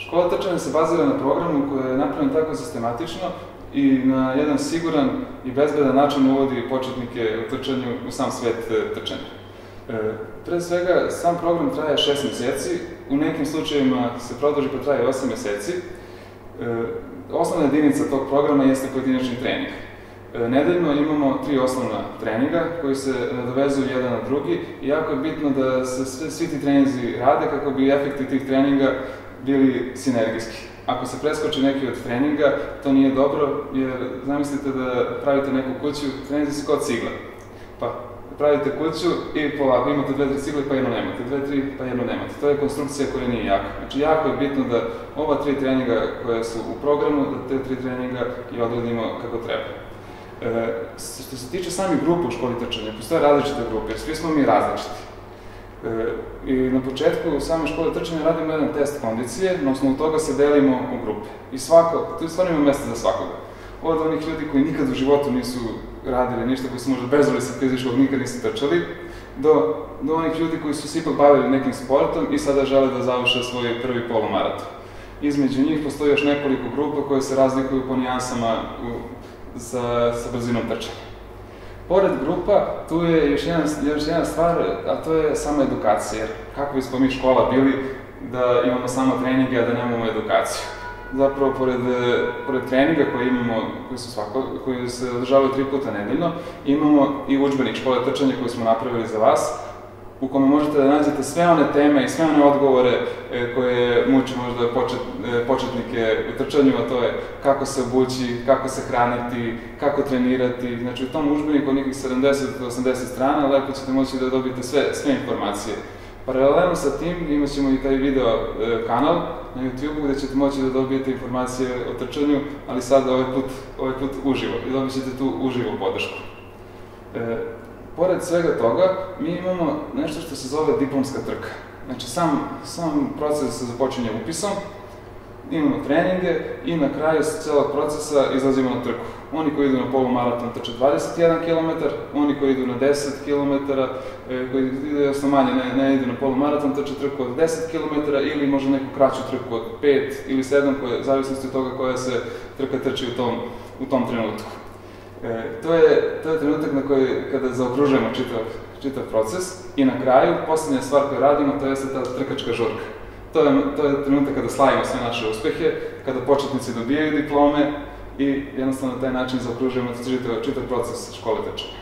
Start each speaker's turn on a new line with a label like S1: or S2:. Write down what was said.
S1: Škola trčanja se bazira na programu koji je napravljen tako sistematično i na jedan siguran i bezbedan način uvodi početnike u trčanju u sam svet trčanja. Pre svega, sam program traje 6 meseci, u nekim slučajevima se produži pa traje 8 meseci. Osnovna jedinica tog programa jeste pojedinačni trening. Nedeljno imamo 3 osnovna treninga koji se nadovezuju jedan na drugi i jako je bitno da se svi ti treninzi rade kako bi efekti tih treninga bili sinergijski. Ako se preskoči neki od treninga, to nije dobro, jer zamislite da pravite neku kuću, treninzi su kao cigle. Pa pravite kuću i polako imate 2-3 cigle pa jedno nemate, 2-3 pa jedno nemate. To je konstrukcija koja nije jaka. Znači, jako je bitno da ova 3 treninga koje su u programu, da te 3 treninga i odradimo kako treba. Što se tiče samih grupa u školi trčanja, postoje različite grupe, svi smo mi različiti. I na početku u samoj školi trčanja radimo jedan test kondicije, na osnovu toga se delimo u grupe. I tu stvarno ima mesta za svakoga. Od onih ljudi koji nikad u životu nisu radili ništa, koji su možda bezvoli sa fizičkog, nikad nisu trčali, do onih ljudi koji su se ipak bavili nekim sportom i sada žele da završe svoj prvi polumaraton. Između njih postoji još nekoliko grupa koje se razlikuju po nijansama sa brzinom trčanja. Pored grupa, tu je još jedna stvar, a to je sama edukacija. Kako bismo mi škola bili da imamo samo treninge, a da nemamo edukaciju? Zapravo, pored treninga koje imamo, koji se održavaju 3 puta nedeljno, imamo i udžbenik škole trčanja koji smo napravili za vas, u kome možete da nađete sve one teme i sve one odgovore koje muče možda početnike u trčanju, a to je kako se obući, kako se hraniti, kako trenirati. Znači, u tom udžbeniku od nekih 70-80 strana lepo ćete moći da dobijete sve informacije. Paralelno sa tim imat ćemo i taj video kanal na YouTube gde ćete moći da dobijete informacije o trčanju, ali sad ovaj put uživo i dobit ćete tu uživo podršku. Pored svega toga, mi imamo nešto što se zove diplomska trka. Znači, sam proces se započinje upisom, imamo treninge i na kraju celog procesa izlazimo na trku. Oni koji idu na polumaraton trče 21 km, oni koji idu na 10 km, koji idu jasno manje, ne idu na polumaraton, trče trku od 10 km ili možda neku kraću trku od 5 ili 7, zavisnosti od toga koja se trka trči u tom trenutku. To je trenutak na koji, kada zaokružujemo čitav proces i na kraju, poslednja stvar koju radimo, to jeste ta trkačka žurka. To je trenutak kada slavimo sve naše uspehe, kada početnici dobijaju diplome i jednostavno na taj način zaokružujemo čitav proces škole trčanja.